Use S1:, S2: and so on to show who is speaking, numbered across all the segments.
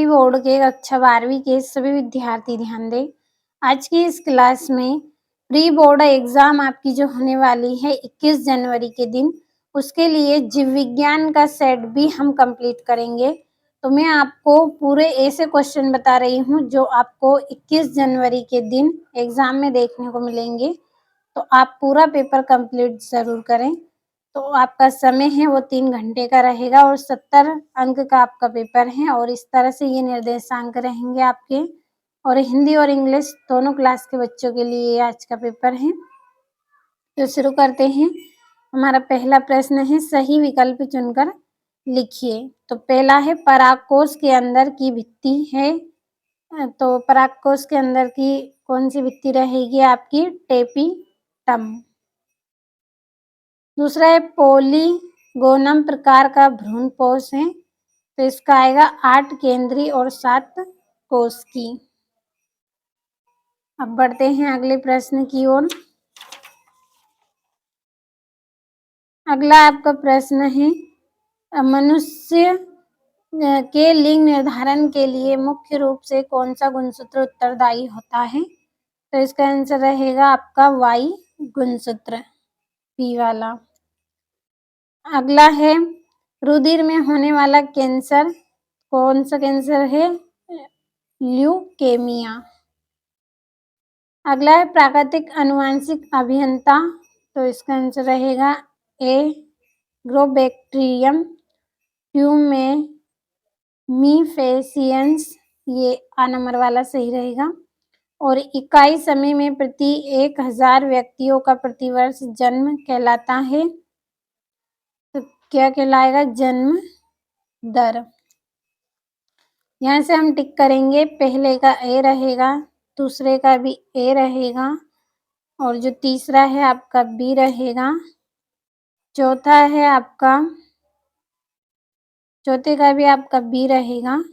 S1: Board के कक्षा 12वीं के सभी विद्यार्थी ध्यान दें। आज की इस क्लास में प्री बोर्ड एग्जाम आपकी जो होने वाली है 21 जनवरी के दिन, उसके लिए जीव विज्ञान का सेट भी हम कंप्लीट करेंगे। तो मैं आपको पूरे ऐसे क्वेश्चन बता रही हूँ जो आपको 21 जनवरी के दिन एग्जाम में देखने को मिलेंगे। तो आप पूरा पेपर कंप्लीट ज़रूर करें। तो आपका समय है वो 3 घंटे का रहेगा और 70 अंक का आपका पेपर है और इस तरह से ये निर्देशांक रहेंगे आपके। और हिंदी और इंग्लिश दोनों क्लास के बच्चों के लिए आज का पेपर है। तो शुरू करते हैं। हमारा पहला प्रश्न है, सही विकल्प चुनकर लिखिए। तो पहला है, परागकोश के अंदर की भित्ति है। तो परागकोश के अंदर की कौन सी भित्ति रहेगी आपकी? टेपिटम। दूसरा है, पोलीगोनम प्रकार का भ्रूणपोष है। तो इसका आएगा 8 केंद्रीय और 7 कोशिकी। अब बढ़ते हैं अगले प्रश्न की ओर। अगला आपका प्रश्न है, मनुष्य के लिंग निर्धारण के लिए मुख्य रूप से कौन सा गुणसूत्र उत्तरदायी होता है? तो इसका आंसर रहेगा आपका वाई गुणसूत्र, बी वाला। अगला है, रुधिर में होने वाला कैंसर कौन सा कैंसर है? ल्यूकेमिया। अगला है, प्राकृतिक आनुवंशिक अभियंता। तो इसका आंसर रहेगा ए ग्रोबैक्टीरियम ट्यूमेनिफेसियंस, ये आ नंबर वाला सही रहेगा। और इकाई समय में प्रति 1000 व्यक्तियों का प्रतिवर्ष जन्म कहलाता है। तो क्या कहलाएगा? जन्म दर। यहाँ से हम टिक करेंगे, पहले का ए रहेगा, दूसरे का भी ए रहेगा और जो तीसरा है आपका बी रहेगा, चौथे का भी आपका बी रहेगा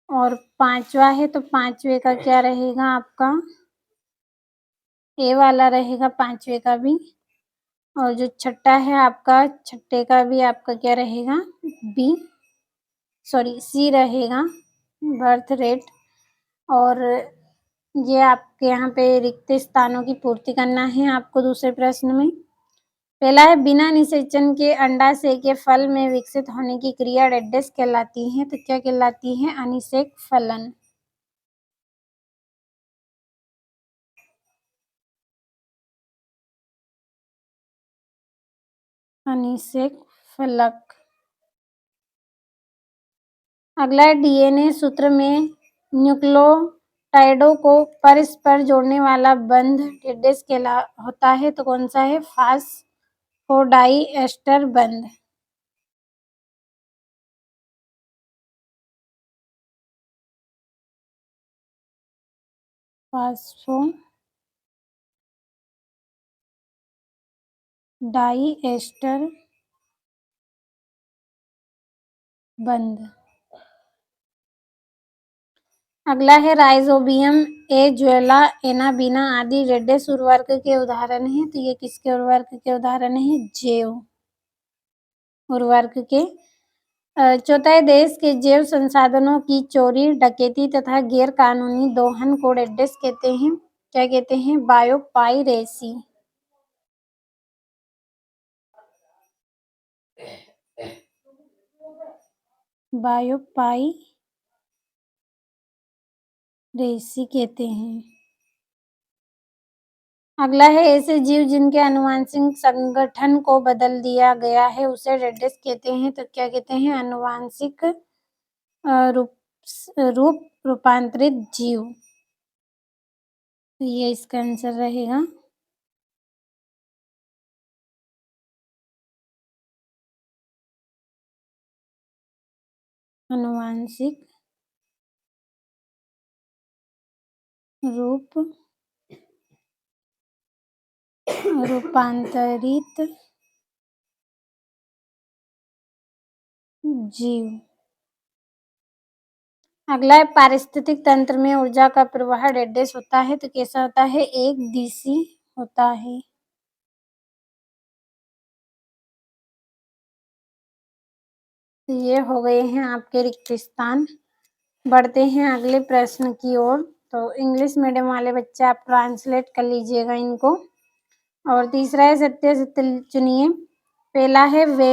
S1: और पांचवा है तो पांचवे का क्या रहेगा आपका? ए वाला रहेगा पांचवे का भी। और जो छठा है आपका, छठे का भी आपका क्या रहेगा? सी रहेगा, बर्थ रेट। और ये आपके यहाँ पे रिक्त स्थानों की पूर्ति करना है आपको दूसरे प्रश्न में। पहला है, बिना निषेचन के अंडाशय के फल में विकसित होने की क्रिया डेडेस कहलाती है। तो क्या कहलाती है? अनिषेक फलन। अनिषेक फलक। अगला है, डीएनए सूत्र में न्यूक्लियोटाइडों को परस्पर जोड़ने वाला बंध डेडेस होता है। तो कौन सा है? फास्फोडाइएस्टर बंध। फास्फोडाइएस्टर बंध। अगला है, राइजोबियम, एजुएला, एनाबीना आदि रेडेस उर्वरक के उदाहरण हैं। तो ये किसके उर्वरक के उदाहरण है? जैव उर्वरक के। चौथा है, देश के जैव संसाधनों की चोरी, डकैती तथा गैर कानूनी दोहन को रेडेस कहते हैं। क्या कहते हैं? बायोपाइरेसी। बायोपाइरेसी कहते हैं। अगला है, ऐसे जीव जिनके आनुवंशिक संगठन को बदल दिया गया है उसे रेडेस कहते हैं। तो क्या कहते हैं? आनुवंशिक रूपांतरित जीव। तो ये इसका आंसर रहेगा। आनुवंशिक रूपांतरित जीव। अगला है, पारिस्थितिक तंत्र में ऊर्जा का प्रवाह डेडेस होता है। तो कैसा होता है? एक दिशी होता है। तो ये हो गए हैं आपके रिक्त स्थान। बढ़ते हैं अगले प्रश्न की ओर। तो इंग्लिश मीडियम वाले बच्चे आप ट्रांसलेट कर लीजिएगा इनको। और तीसरा है सत्य सत्य चुनिए। पहला है वे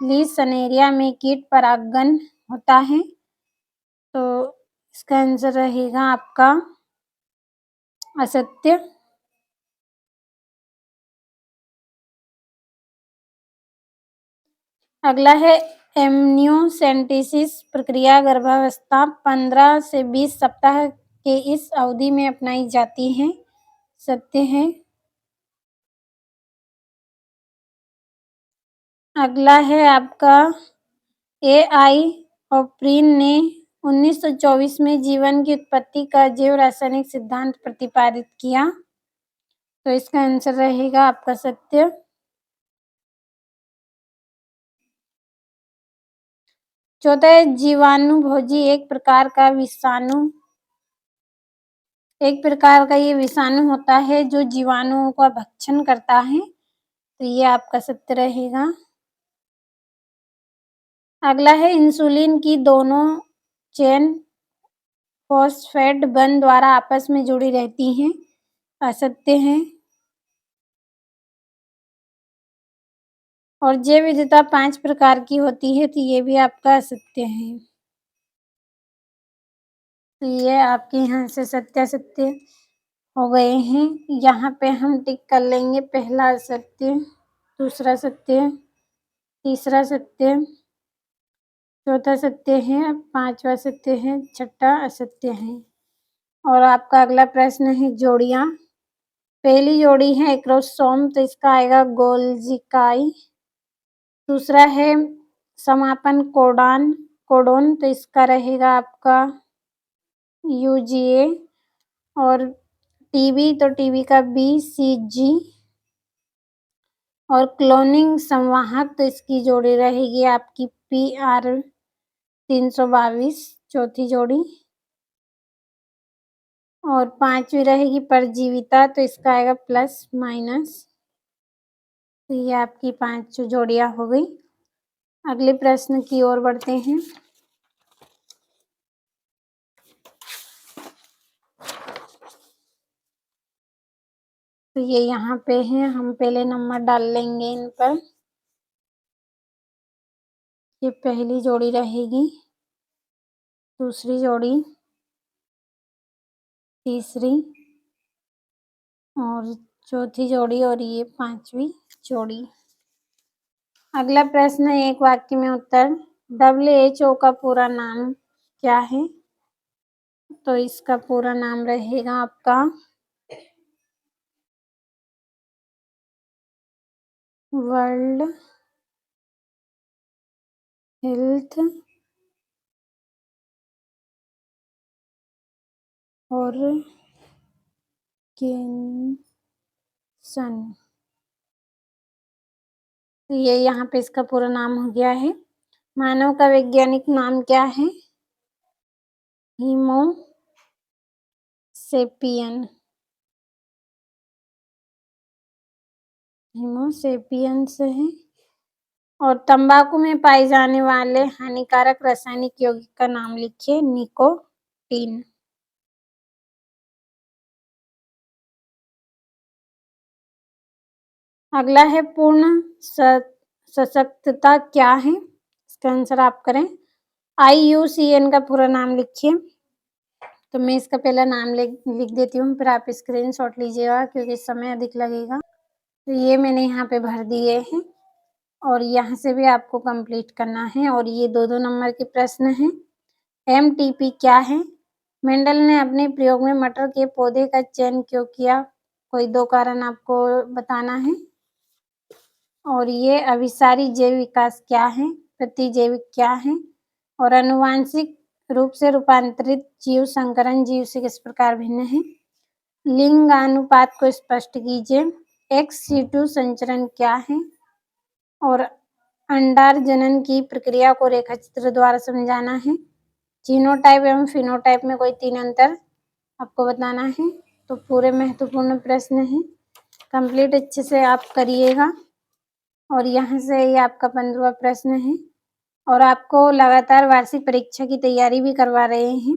S1: लीसनेरिया में कीट परागन होता है। तो इसका आंसर रहेगा आपका असत्य। अगला है एमनियोसेंटेसिस प्रक्रिया गर्भावस्था 15 से 20 सप्ताह के इस अवधि में अपनाई जाती है। सत्य है। अगला है आपका एआई ऑप्रीन ने 1924 में जीवन की उत्पत्ति का जैव रासायनिक सिद्धांत प्रतिपादित किया। तो इसका आंसर रहेगा आपका सत्य। चौथा है जीवाणु भोजी एक प्रकार का ये विषाणु होता है जो जीवाणुओं का भक्षण करता है। तो ये आपका सत्य रहेगा। अगला है इंसुलिन की दोनों चेन फॉस्फेट बंध द्वारा आपस में जुड़ी रहती हैं। असत्य है। और जैव विविधता 5 प्रकार की होती है। तो ये भी आपका असत्य है। तो ये आपके यहाँ से सत्य हो गए हैं। यहाँ पे हम टिक कर लेंगे। पहला असत्य, दूसरा सत्य, तीसरा सत्य, चौथा सत्य है, पांचवा सत्य है, छठा असत्य है। और आपका अगला प्रश्न है जोड़ियां। पहली जोड़ी है एक्रोसोम। तो इसका आएगा गोल्जिकाई। दूसरा है समापन कोडोन। तो इसका रहेगा आपका यूजीए। और टीबी तो टीबी का बीसीजी। और क्लोनिंग संवाहक तो इसकी जोड़ी रहेगी आपकी PR 322 चौथी जोड़ी। और पांचवी रहेगी परजीविता। तो इसका आएगा प्लस माइनस। तो ये आपकी 5 जोड़ियां हो गई। अगले प्रश्न की ओर बढ़ते हैं। तो ये यहाँ पे है। हम पहले नंबर डाल लेंगे इन पर। ये पहली जोड़ी रहेगी, दूसरी जोड़ी, तीसरी और चौथी जोड़ी और ये 5वीं जोड़ी। अगला प्रश्न है एक वाक्य में उत्तर। WHO का पूरा नाम क्या है? तो इसका पूरा नाम रहेगा आपका वर्ल्ड हेल्थ ऑर्गेनाइजेशन। तो ये यहाँ पे इसका पूरा नाम हो गया है। मानव का वैज्ञानिक नाम क्या है? होमो सेपियंस है। और तंबाकू में पाए जाने वाले हानिकारक रासायनिक यौगिक का नाम लिखिए। निकोटीन। अगला है पूर्ण सशक्तता क्या है? इसका आंसर आप करें। IUCN का पूरा नाम लिखिए। तो मैं इसका पहला नाम लिख देती हूँ, फिर आप स्क्रीनशॉट लीजिएगा क्योंकि समय अधिक लगेगा। तो ये मैंने यहाँ पे भर दिए हैं और यहाँ से भी आपको कंप्लीट करना है। और ये 2-2 नंबर के प्रश्न हैं। MTP क्या है? मेंडल ने अपने प्रयोग में मटर के पौधे का चयन क्यों किया? कोई 2 कारण आपको बताना है। और ये अभिसारी जैव विकास क्या है? प्रतिजैविक क्या है? और आनुवांशिक रूप से रूपांतरित जीव संकरण जीव से किस प्रकार भिन्न है? लिंगानुपात को स्पष्ट कीजिए। ex-situ संचरण क्या है? और अंडार्जनन की प्रक्रिया को रेखाचित्र द्वारा समझाना है। जीनोटाइप एवं फिनोटाइप में कोई 3 अंतर आपको बताना है। तो पूरे महत्वपूर्ण प्रश्न हैं। कंप्लीट अच्छे से आप करिएगा। और यहाँ से ये आपका 15वां प्रश्न है। और आपको लगातार वार्षिक परीक्षा की तैयारी भी करवा रहे हैं।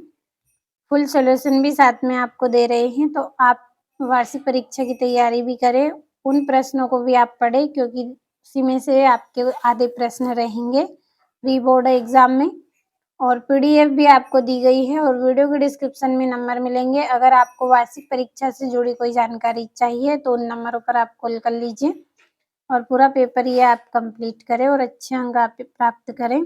S1: फुल सॉल्यूशन भी साथ में आपको दे रहे हैं, तो आप वार्षिक परीक्षा की तैयारी भी करें। उन प्रश्नों को भी आप पढ़ें क्योंकि उसी में से आपके आधे प्रश्न रहेंगे प्री बोर्ड एग्ज़ाम में। और पीडीएफ भी आपको दी गई है और वीडियो के डिस्क्रिप्शन में नंबर मिलेंगे। अगर आपको वार्षिक परीक्षा से जुड़ी कोई जानकारी चाहिए तो उन नंबरों पर आप कॉल कर लीजिए और पूरा पेपर ये आप कंप्लीट करें और अच्छे अंक आप प्राप्त करें।